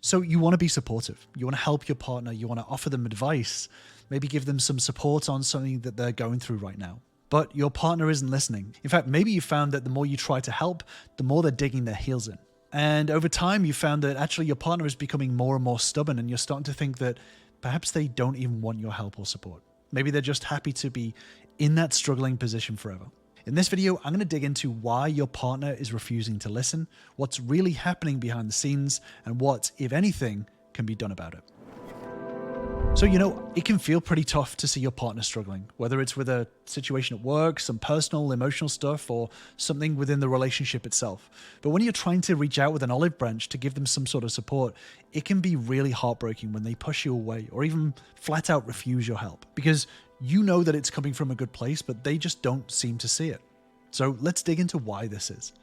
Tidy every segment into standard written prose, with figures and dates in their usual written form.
So you want to be supportive. You want to help your partner. You want to offer them advice, maybe give them some support on something that they're going through right now. But your partner isn't listening. In fact, maybe you found that the more you try to help, the more they're digging their heels in. And over time, you found that actually your partner is becoming more and more stubborn, and you're starting to think that perhaps they don't even want your help or support. Maybe they're just happy to be in that struggling position forever. In this video, I'm going to dig into why your partner is refusing to listen, what's really happening behind the scenes, and what, if anything, can be done about it. So, it can feel pretty tough to see your partner struggling, whether it's with a situation at work, some personal, emotional stuff, or something within the relationship itself. But when you're trying to reach out with an olive branch to give them some sort of support, it can be really heartbreaking when they push you away or even flat out refuse your help, because you know that it's coming from a good place, but they just don't seem to see it. So let's dig into why this is.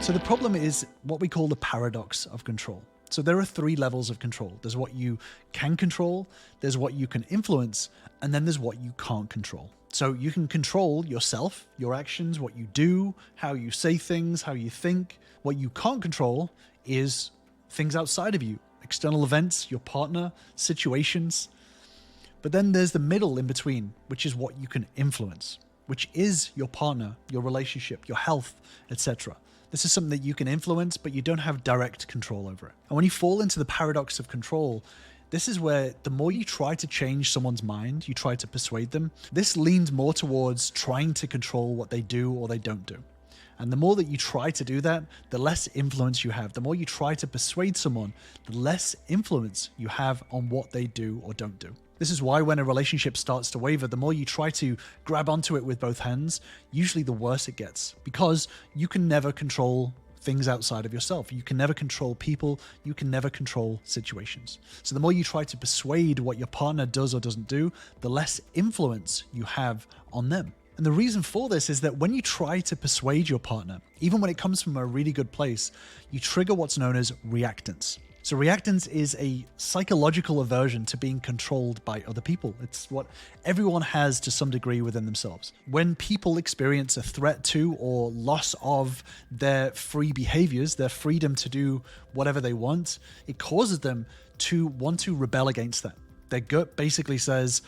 So the problem is what we call the paradox of control. So there are 3 levels of control. There's what you can control, there's what you can influence, and then there's what you can't control. So you can control yourself, your actions, what you do, how you say things, how you think. What you can't control is things outside of you, external events, your partner, situations. But then there's the middle in between, which is what you can influence, which is your partner, your relationship, your health, etc. This is something that you can influence, but you don't have direct control over it. And when you fall into the paradox of control, this is where the more you try to change someone's mind, you try to persuade them, this leans more towards trying to control what they do or they don't do. And the more that you try to do that, the less influence you have. The more you try to persuade someone, the less influence you have on what they do or don't do. This is why when a relationship starts to waver, the more you try to grab onto it with both hands, usually the worse it gets, because you can never control things outside of yourself. You can never control people. You can never control situations. So the more you try to persuade what your partner does or doesn't do, the less influence you have on them. And the reason for this is that when you try to persuade your partner, even when it comes from a really good place, you trigger what's known as reactance. So reactance is a psychological aversion to being controlled by other people. It's what everyone has to some degree within themselves. When people experience a threat to or loss of their free behaviors, their freedom to do whatever they want, it causes them to want to rebel against that. Their gut basically says,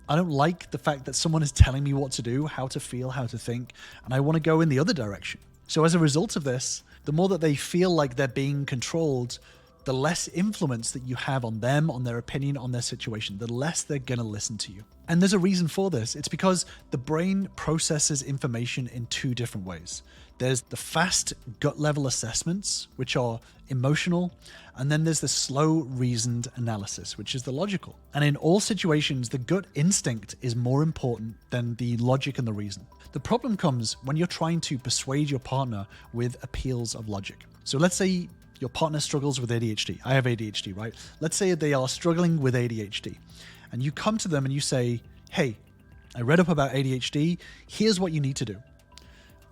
I don't like the fact that someone is telling me what to do, how to feel, how to think, and I want to go in the other direction. So as a result of this, the more that they feel like they're being controlled, the less influence that you have on them, on their opinion, on their situation, the less they're going to listen to you. And there's a reason for this. It's because the brain processes information in 2 different ways. There's the fast gut level assessments, which are emotional, and then there's the slow reasoned analysis, which is the logical. And in all situations, the gut instinct is more important than the logic and the reason. The problem comes when you're trying to persuade your partner with appeals of logic. So let's say your partner struggles with ADHD. I have ADHD, right? Let's say they are struggling with ADHD. And you come to them and you say, hey, I read up about ADHD. Here's what you need to do.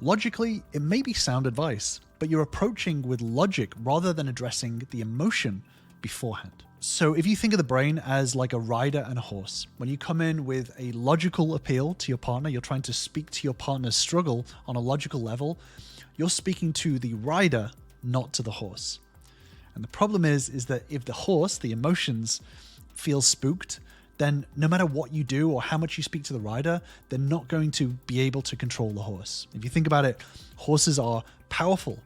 Logically, it may be sound advice, but you're approaching with logic rather than addressing the emotion beforehand. So if you think of the brain as like a rider and a horse, when you come in with a logical appeal to your partner, you're trying to speak to your partner's struggle on a logical level, you're speaking to the rider, not to the horse. And the problem is that if the horse, the emotions, feel spooked, then no matter what you do or how much you speak to the rider, they're not going to be able to control the horse. If you think about it, horses are powerful,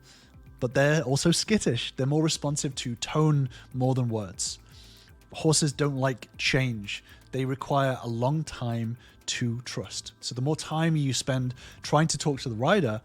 but they're also skittish. They're more responsive to tone more than words. Horses don't like change. They require a long time to trust. So the more time you spend trying to talk to the rider,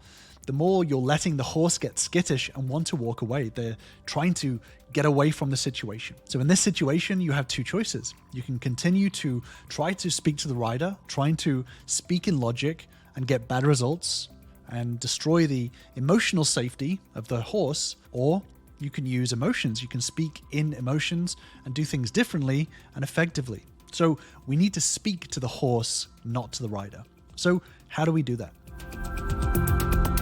the more you're letting the horse get skittish and want to walk away. They're trying to get away from the situation. So in this situation, you have 2 choices. You can continue to try to speak to the rider, trying to speak in logic and get bad results and destroy the emotional safety of the horse, or you can use emotions. You can speak in emotions and do things differently and effectively. So we need to speak to the horse, not to the rider. So how do we do that?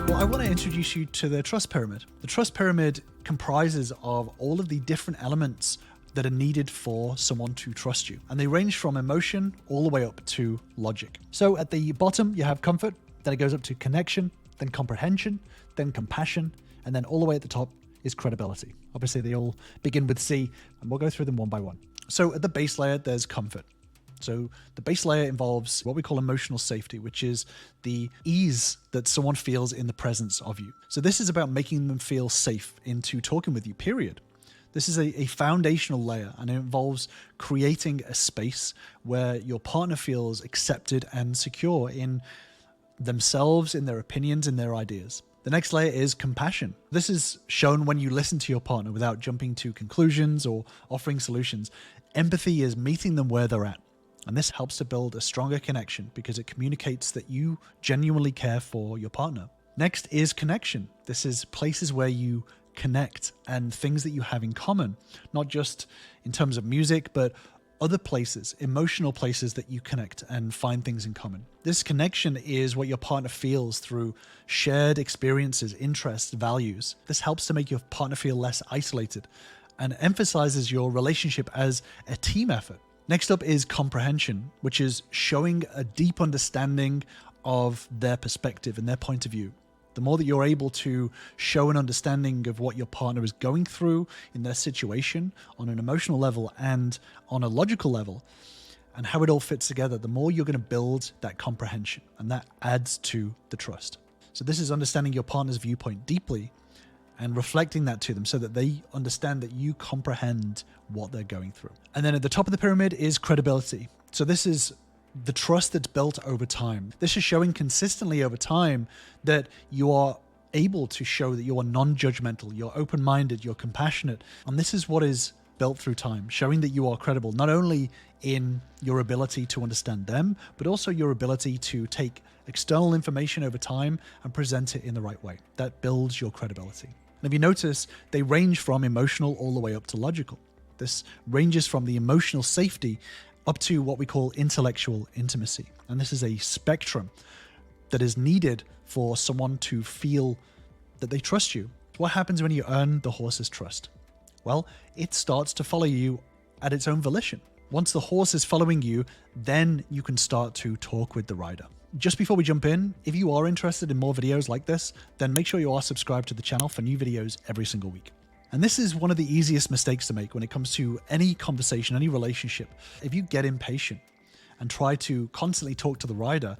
Well, I want to introduce you to the trust pyramid. The trust pyramid comprises of all of the different elements that are needed for someone to trust you. And they range from emotion all the way up to logic. So at the bottom, you have comfort, then it goes up to connection, then comprehension, then compassion, and then all the way at the top is credibility. Obviously, they all begin with C, and we'll go through them one by one. So at the base layer, there's comfort. So the base layer involves what we call emotional safety, which is the ease that someone feels in the presence of you. So this is about making them feel safe into talking with you, period. This is a foundational layer, and it involves creating a space where your partner feels accepted and secure in themselves, in their opinions, in their ideas. The next layer is compassion. This is shown when you listen to your partner without jumping to conclusions or offering solutions. Empathy is meeting them where they're at. And this helps to build a stronger connection because it communicates that you genuinely care for your partner. Next is connection. This is places where you connect and things that you have in common, not just in terms of music, but other places, emotional places that you connect and find things in common. This connection is what your partner feels through shared experiences, interests, values. This helps to make your partner feel less isolated and emphasizes your relationship as a team effort. Next up is comprehension, which is showing a deep understanding of their perspective and their point of view. The more that you're able to show an understanding of what your partner is going through in their situation on an emotional level and on a logical level, and how it all fits together, the more you're going to build that comprehension, and that adds to the trust. So this is understanding your partner's viewpoint deeply and reflecting that to them so that they understand that you comprehend what they're going through. And then at the top of the pyramid is credibility. So this is the trust that's built over time. This is showing consistently over time that you are able to show that you are non-judgmental, you're open-minded, you're compassionate. And this is what is built through time, showing that you are credible, not only in your ability to understand them, but also your ability to take external information over time and present it in the right way. That builds your credibility. And if you notice, they range from emotional all the way up to logical. This ranges from the emotional safety up to what we call intellectual intimacy. And this is a spectrum that is needed for someone to feel that they trust you. What happens when you earn the horse's trust? Well, it starts to follow you at its own volition. Once the horse is following you, then you can start to talk with the rider. Just before we jump in, if you are interested in more videos like this, then make sure you are subscribed to the channel for new videos every single week. And this is one of the easiest mistakes to make when it comes to any conversation, any relationship. If you get impatient and try to constantly talk to the rider,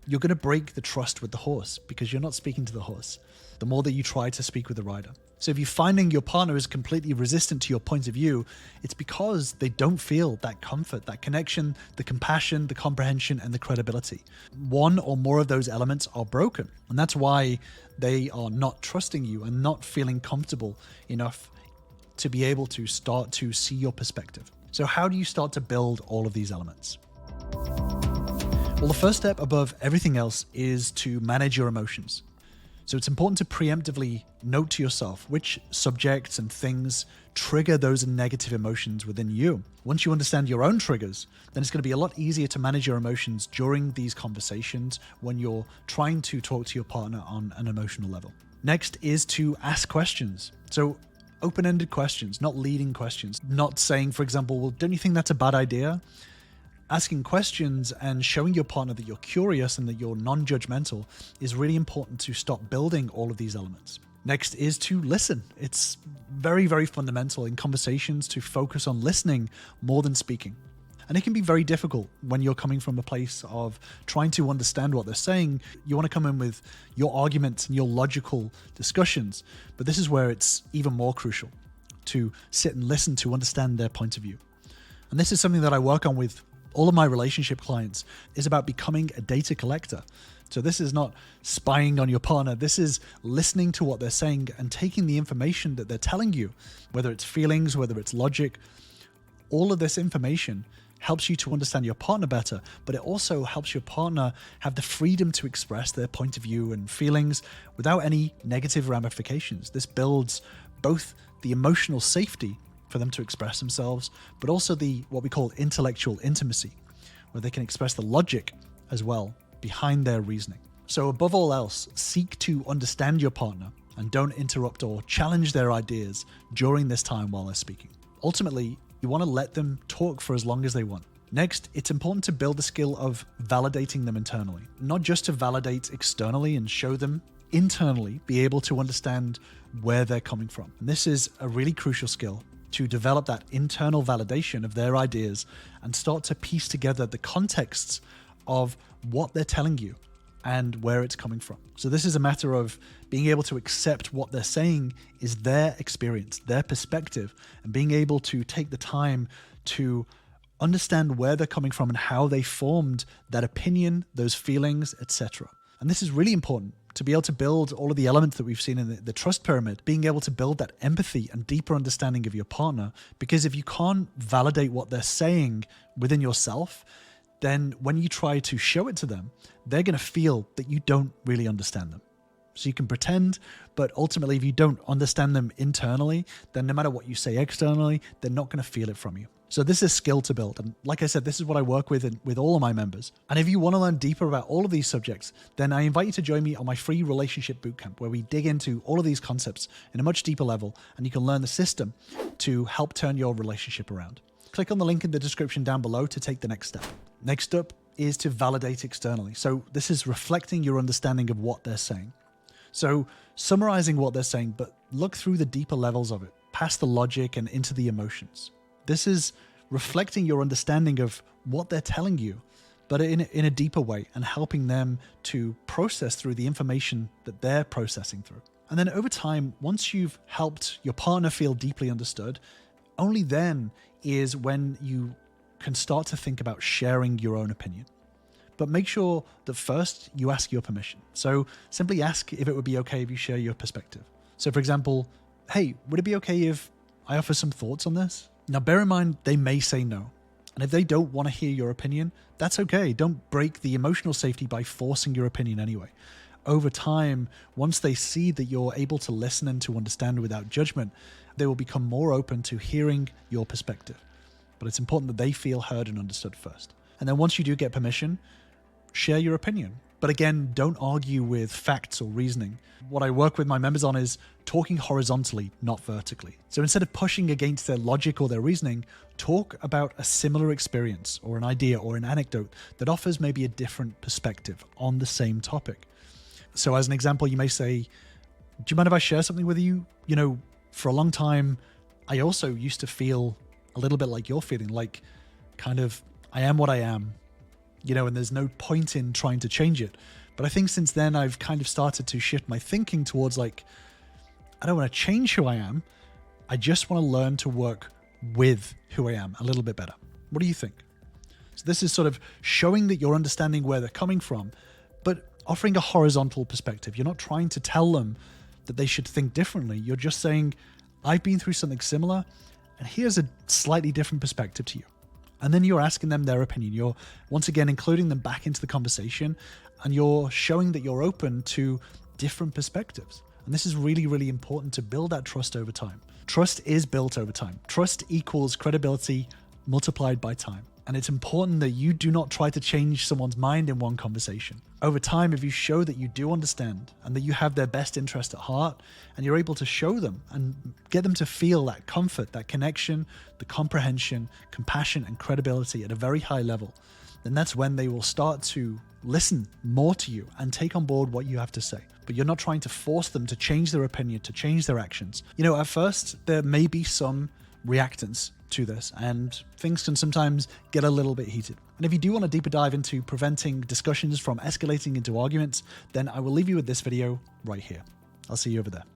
you're going to break the trust with the horse because you're not speaking to the horse the more that you try to speak with the rider. So if you're finding your partner is completely resistant to your point of view, it's because they don't feel that comfort, that connection, the compassion, the comprehension, and the credibility. One or more of those elements are broken. And that's why they are not trusting you and not feeling comfortable enough to be able to start to see your perspective. So how do you start to build all of these elements? Well, the first step above everything else is to manage your emotions. So it's important to preemptively note to yourself which subjects and things trigger those negative emotions within you. Once you understand your own triggers, then it's going to be a lot easier to manage your emotions during these conversations when you're trying to talk to your partner on an emotional level. Next is to ask questions. So open-ended questions, not leading questions, not saying, for example, well, don't you think that's a bad idea? Asking questions and showing your partner that you're curious and that you're non-judgmental is really important to start building all of these elements. Next is to listen. It's very, very fundamental in conversations to focus on listening more than speaking. And it can be very difficult when you're coming from a place of trying to understand what they're saying. You want to come in with your arguments and your logical discussions, but this is where it's even more crucial to sit and listen to understand their point of view. And this is something that I work on with all of my relationship clients, is about becoming a data collector. So this is not spying on your partner. This is listening to what they're saying and taking the information that they're telling you, whether it's feelings, whether it's logic. All of this information helps you to understand your partner better, but it also helps your partner have the freedom to express their point of view and feelings without any negative ramifications. This builds both the emotional safety for them to express themselves, but also the what we call intellectual intimacy, where they can express the logic as well behind their reasoning. So above all else, seek to understand your partner and don't interrupt or challenge their ideas during this time while they're speaking. Ultimately, you want to let them talk for as long as they want. Next, it's important to build the skill of validating them internally, not just to validate externally and show them internally be able to understand where they're coming from. And this is a really crucial skill to develop that internal validation of their ideas and start to piece together the contexts of what they're telling you and where it's coming from. So this is a matter of being able to accept what they're saying is their experience, their perspective, and being able to take the time to understand where they're coming from and how they formed that opinion, those feelings, etc. And this is really important to be able to build all of the elements that we've seen in the trust pyramid, being able to build that empathy and deeper understanding of your partner. Because if you can't validate what they're saying within yourself, then when you try to show it to them, they're going to feel that you don't really understand them. So you can pretend, but ultimately if you don't understand them internally, then no matter what you say externally, they're not going to feel it from you. So this is a skill to build. And like I said, this is what I work with all of my members. And if you want to learn deeper about all of these subjects, then I invite you to join me on my free relationship bootcamp, where we dig into all of these concepts in a much deeper level, and you can learn the system to help turn your relationship around. Click on the link in the description down below to take the next step. Next up is to validate externally. So this is reflecting your understanding of what they're saying. So summarizing what they're saying, but look through the deeper levels of it, past the logic and into the emotions. This is reflecting your understanding of what they're telling you, but in a deeper way, and helping them to process through the information that they're processing through. And then over time, once you've helped your partner feel deeply understood, only then is when you can start to think about sharing your own opinion. But make sure that first you ask your permission. So simply ask if it would be okay if you share your perspective. So for example, hey, would it be okay if I offer some thoughts on this? Now bear in mind, they may say no. And if they don't want to hear your opinion, that's okay. Don't break the emotional safety by forcing your opinion anyway. Over time, once they see that you're able to listen and to understand without judgment, they will become more open to hearing your perspective. But it's important that they feel heard and understood first. And then once you do get permission, share your opinion. But again, don't argue with facts or reasoning. What I work with my members on is talking horizontally, not vertically. So instead of pushing against their logic or their reasoning, talk about a similar experience or an idea or an anecdote that offers maybe a different perspective on the same topic. So as an example, you may say, do you mind if I share something with you? You know, for a long time, I also used to feel a little bit like you're feeling, like kind of, I am what I am, you know, and there's no point in trying to change it. But I think since then I've kind of started to shift my thinking towards like, I don't want to change who I am. I just want to learn to work with who I am a little bit better. What do you think? So this is sort of showing that you're understanding where they're coming from, but offering a horizontal perspective. You're not trying to tell them that they should think differently. You're just saying, I've been through something similar, and here's a slightly different perspective to you. And then you're asking them their opinion. You're once again including them back into the conversation, and you're showing that you're open to different perspectives. And this is really, really important to build that trust over time. Trust is built over time. Trust equals credibility multiplied by time. And it's important that you do not try to change someone's mind in one conversation. Over time, if you show that you do understand and that you have their best interest at heart, and you're able to show them and get them to feel that comfort, that connection, the comprehension, compassion, and credibility at a very high level, then that's when they will start to listen more to you and take on board what you have to say. But you're not trying to force them to change their opinion, to change their actions. You know, at first, there may be some reactance to this, and things can sometimes get a little bit heated. And if you do want a deeper dive into preventing discussions from escalating into arguments, then I will leave you with this video right here. I'll see you over there.